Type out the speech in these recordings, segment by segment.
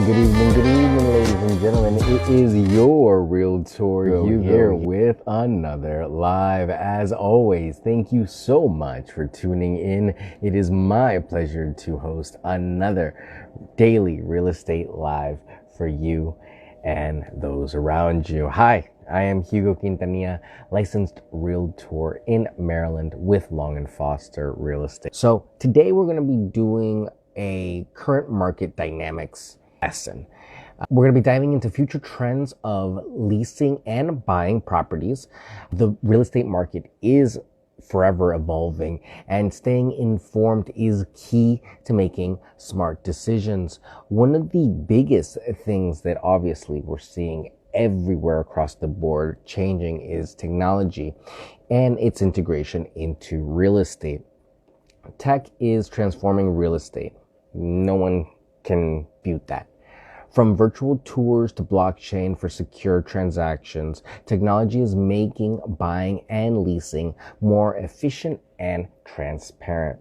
good evening, ladies and gentlemen. It is your realtor Hugo here with another live. As always, thank you so much for tuning in. It is my pleasure to host another daily real estate live for you and those around you. Hi, I am Hugo Quintanilla, licensed realtor in Maryland with Long & Foster Real Estate. So today we're going to be doing a current market dynamics lesson. We're going to be diving into future trends of leasing and buying properties. The real estate market is forever evolving, and staying informed is key to making smart decisions. One of the biggest things that obviously we're seeing everywhere across the board changing is technology and its integration into real estate. Tech is transforming real estate. No one can refute that. From virtual tours to blockchain for secure transactions, technology is making buying and leasing more efficient and transparent.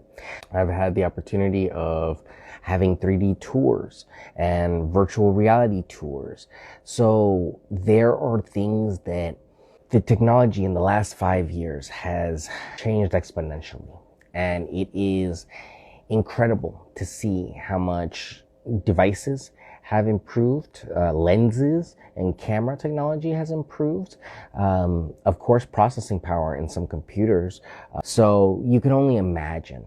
I've had the opportunity of having 3D tours and virtual reality tours. So there are things that the technology in the last 5 years has changed exponentially. And it is incredible to see how much devices have improved, lenses and camera technology has improved. Of course, processing power in some computers. So you can only imagine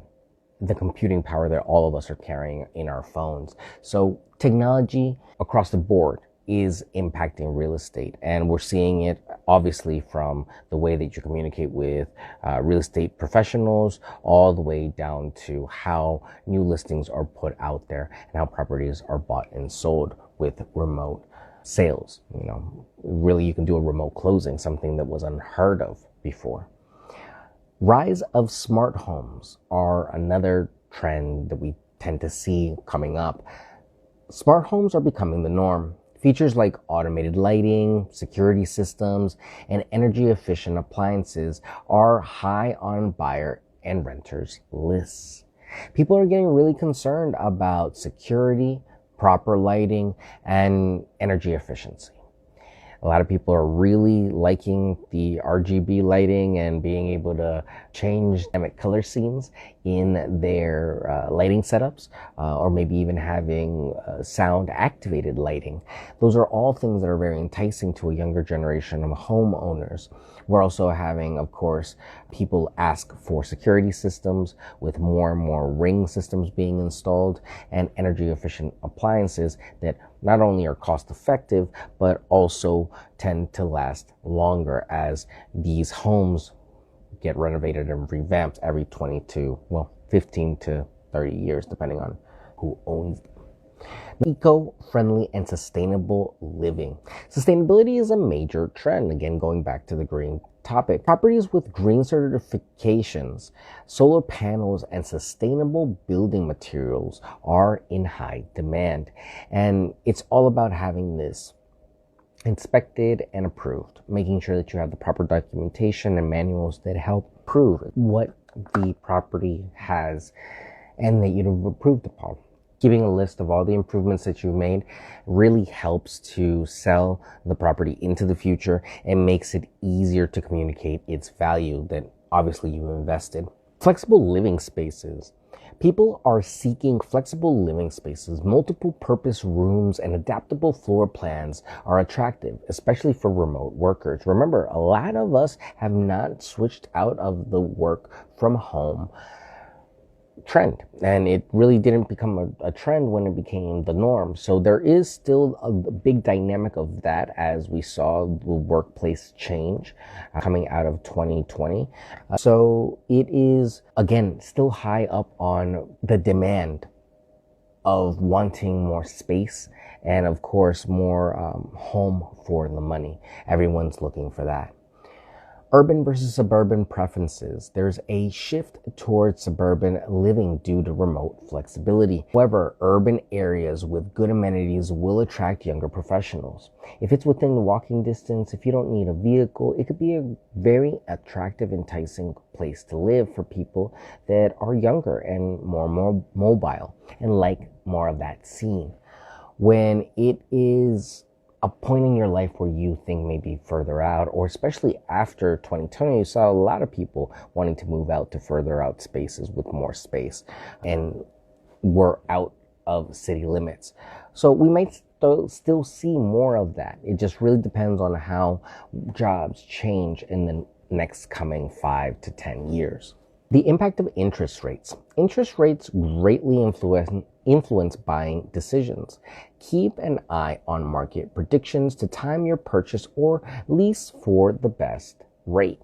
the computing power that all of us are carrying in our phones. So technology across the board is impacting real estate, and we're seeing it obviously from the way that you communicate with real estate professionals all the way down to how new listings are put out there and how properties are bought and sold with remote sales. You know, really you can do a remote closing, something that was unheard of before. Rise of smart homes are another trend that we tend to see coming up. Smart homes are becoming the norm. Features like automated lighting, security systems, and energy-efficient appliances are high on buyer and renters' lists. People are getting really concerned about security, proper lighting, and energy efficiency. A lot of people are really liking the RGB lighting and being able to change dynamic color scenes in their lighting setups, or maybe even having sound activated lighting. Those are all things that are very enticing to a younger generation of homeowners. We're also having, of course, people ask for security systems with more and more Ring systems being installed and energy efficient appliances that not only are cost effective, but also tend to last longer as these homes get renovated and revamped every 15 to 30 years, depending on who owns them. Eco-friendly and sustainable living. Sustainability is a major trend, again, going back to the green topic. Properties with green certifications, solar panels, and sustainable building materials are in high demand. And it's all about having this inspected and approved, making sure that you have the proper documentation and manuals that help prove what the property has and that you've approved upon. Keeping a list of all the improvements that you've made really helps to sell the property into the future and makes it easier to communicate its value that obviously you've invested. Flexible living spaces. People are seeking flexible living spaces. Multiple purpose rooms and adaptable floor plans are attractive, especially for remote workers. Remember, a lot of us have not switched out of the work from home trend, and it really didn't become a trend when it became the norm. So there is still a big dynamic of that as we saw the workplace change coming out of 2020. So it is, again, still high up on the demand of wanting more space and, of course, more home for the money. Everyone's looking for that. Urban versus suburban preferences. There's a shift towards suburban living due to remote flexibility. However, urban areas with good amenities will attract younger professionals. If it's within walking distance, if you don't need a vehicle, it could be a very attractive, enticing place to live for people that are younger and more mobile and like more of that scene. when it is a point in your life where you think maybe further out, or especially after 2020, you saw a lot of people wanting to move out to further out spaces with more space and were out of city limits. So we might still see more of that. It just really depends on how jobs change in the next coming 5 to 10 years. The impact of interest rates. Interest rates greatly influence buying decisions. Keep an eye on market predictions to time your purchase or lease for the best rate.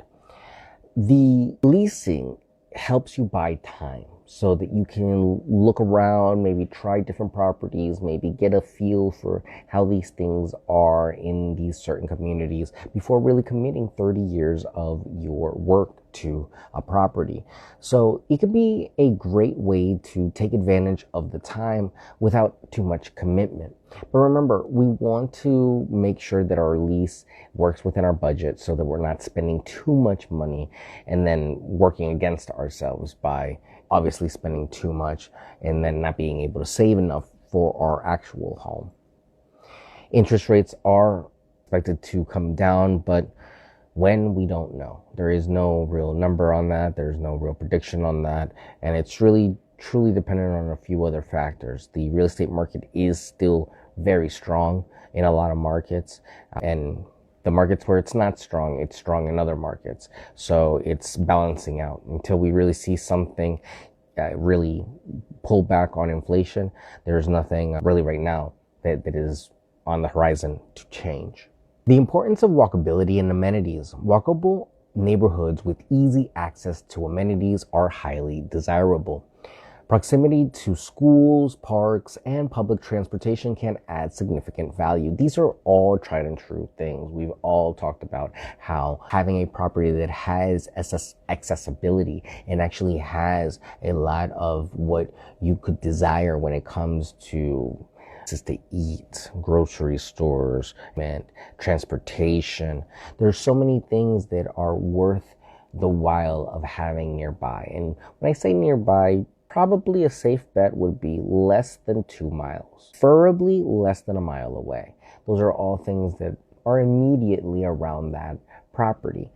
The leasing helps you buy time so that you can look around, maybe try different properties, maybe get a feel for how these things are in these certain communities before really committing 30 years of your work to a property. So it could be a great way to take advantage of the time without too much commitment. But remember, we want to make sure that our lease works within our budget so that we're not spending too much money and then working against ourselves by obviously spending too much and then not being able to save enough for our actual home. Interest rates are expected to come down, but when, we don't know. There is no real number on that. There's no real prediction on that. And it's really truly dependent on a few other factors. The real estate market is still very strong in a lot of markets, and the markets where it's not strong, it's strong in other markets. So it's balancing out until we really see something really pull back on inflation. There's nothing really right now that is on the horizon to change. The importance of walkability and amenities. Walkable neighborhoods with easy access to amenities are highly desirable. Proximity to schools, parks, and public transportation can add significant value. These are all tried and true things. We've all talked about how having a property that has accessibility and actually has a lot of what you could desire when it comes to to eat, grocery stores, and transportation. There's so many things that are worth the while of having nearby. And when I say nearby, probably a safe bet would be less than 2 miles, preferably less than a mile away. Those are all things that are immediately around that property.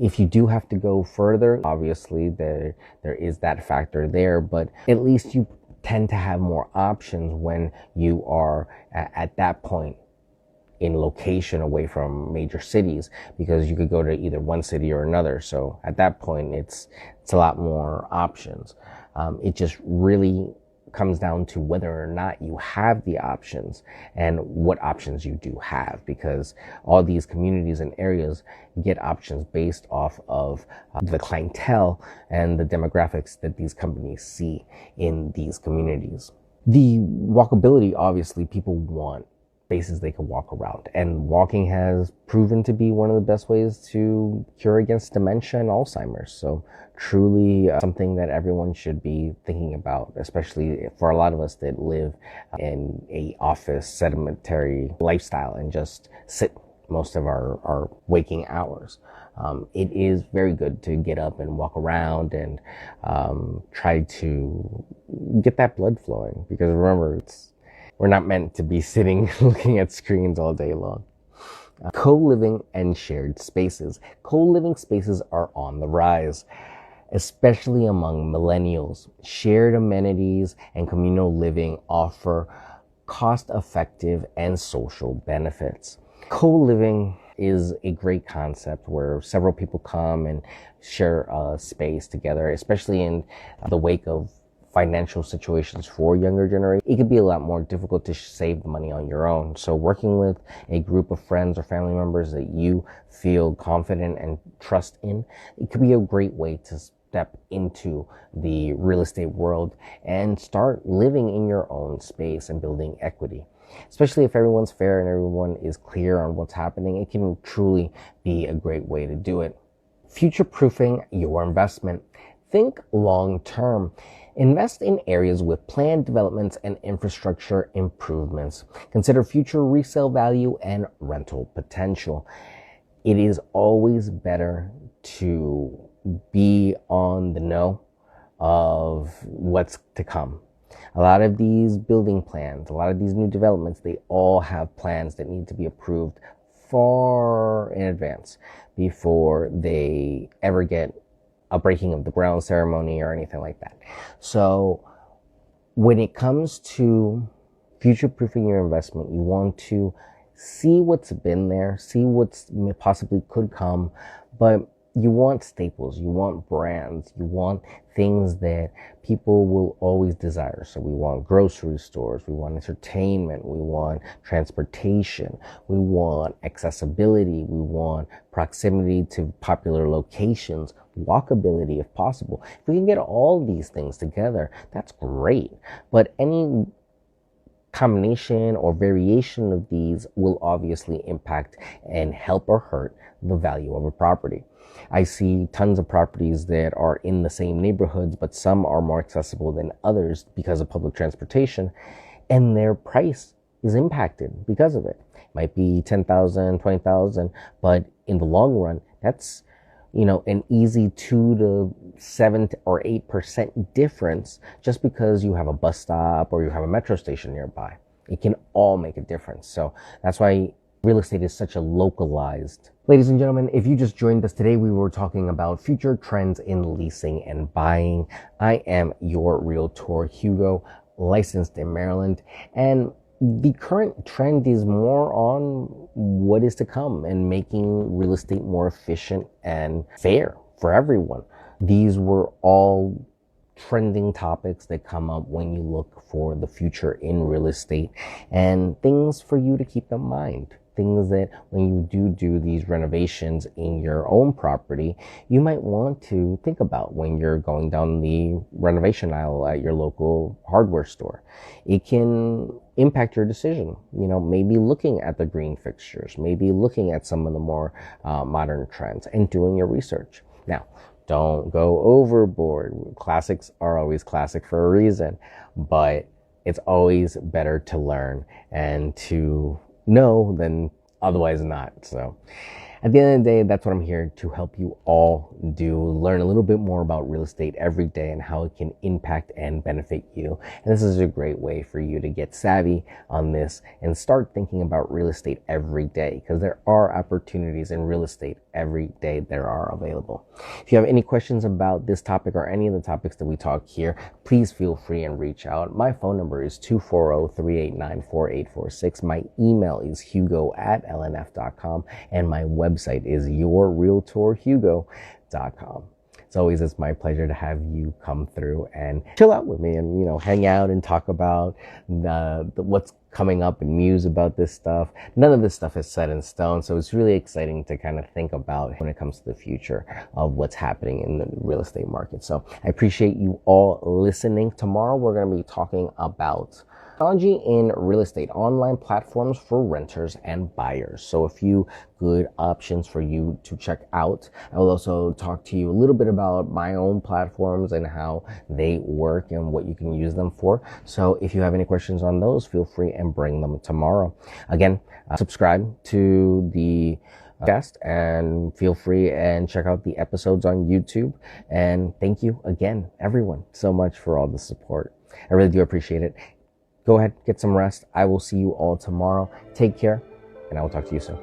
If you do have to go further, obviously there is that factor there, but at least you tend to have more options when you are at that point in location away from major cities, because you could go to either one city or another. So at that point, it's a lot more options. It just really comes down to whether or not you have the options and what options you do have, because all these communities and areas get options based off of the clientele and the demographics that these companies see in these communities. The walkability, obviously, people want spaces they can walk around, and walking has proven to be one of the best ways to cure against dementia and Alzheimer's. So truly something that everyone should be thinking about, especially for a lot of us that live in a office sedentary lifestyle and just sit most of our waking hours. It is very good to get up and walk around and try to get that blood flowing, because remember, we're not meant to be sitting looking at screens all day long. Co-living and shared spaces. Co-living spaces are on the rise, especially among millennials. Shared amenities and communal living offer cost-effective and social benefits. Co-living is a great concept where several people come and share a space together, especially in the wake of financial situations for younger generation. It could be a lot more difficult to save money on your own. So working with a group of friends or family members that you feel confident and trust in, it could be a great way to step into the real estate world and start living in your own space and building equity. Especially if everyone's fair and everyone is clear on what's happening, it can truly be a great way to do it. Future-proofing your investment. Think long-term. Invest in areas with planned developments and infrastructure improvements. Consider future resale value and rental potential. It is always better to be on the know of what's to come. A lot of these building plans, a lot of these new developments, they all have plans that need to be approved far in advance before they ever get a breaking of the ground ceremony or anything like that. So when it comes to future-proofing your investment, you want to see what's been there, see what's possibly could come, but you want staples, you want brands, you want things that people will always desire. So we want grocery stores, we want entertainment, we want transportation, we want accessibility, we want proximity to popular locations, walkability if possible. If we can get all these things together, that's great. But any combination or variation of these will obviously impact and help or hurt the value of a property. I see tons of properties that are in the same neighborhoods, but some are more accessible than others because of public transportation, and their price is impacted because of it. Might be 10,000, 20,000, but in the long run, that's, an easy 2 to 7 or 8% difference just because you have a bus stop or you have a metro station nearby. It can all make a difference. So that's why real estate is such a localized. Ladies and gentlemen, if you just joined us today, we were talking about future trends in leasing and buying. I am your realtor, Hugo, licensed in Maryland, and the current trend is more on what is to come and making real estate more efficient and fair for everyone. These were all trending topics that come up when you look for the future in real estate, and things for you to keep in mind. Things that when you do these renovations in your own property, you might want to think about when you're going down the renovation aisle at your local hardware store. It can impact your decision. Maybe looking at the green fixtures, maybe looking at some of the more modern trends and doing your research. Now, don't go overboard. Classics are always classic for a reason, but it's always better to learn and to know than otherwise not. So at the end of the day, that's what I'm here to help you all do. Learn a little bit more about real estate every day and how it can impact and benefit you. And this is a great way for you to get savvy on this and start thinking about real estate every day, because there are opportunities in real estate every day that are available. If you have any questions about this topic or any of the topics that we talk here, please feel free and reach out. My phone number is 240-389-4846. My email is hugo@lnf.com, and my website is yourrealtorhugo.com. It's my pleasure to have you come through and chill out with me and, hang out and talk about what's coming up and muse about this stuff. None of this stuff is set in stone, so it's really exciting to kind of think about when it comes to the future of what's happening in the real estate market. So I appreciate you all listening. Tomorrow we're going to be talking about technology in real estate, online platforms for renters and buyers. So a few good options for you to check out. I will also talk to you a little bit about my own platforms and how they work and what you can use them for. So if you have any questions on those, feel free and bring them tomorrow. Again, subscribe to the podcast and feel free and check out the episodes on YouTube. And thank you again, everyone, so much for all the support. I really do appreciate it. Go ahead, get some rest. I will see you all tomorrow. Take care, and I will talk to you soon.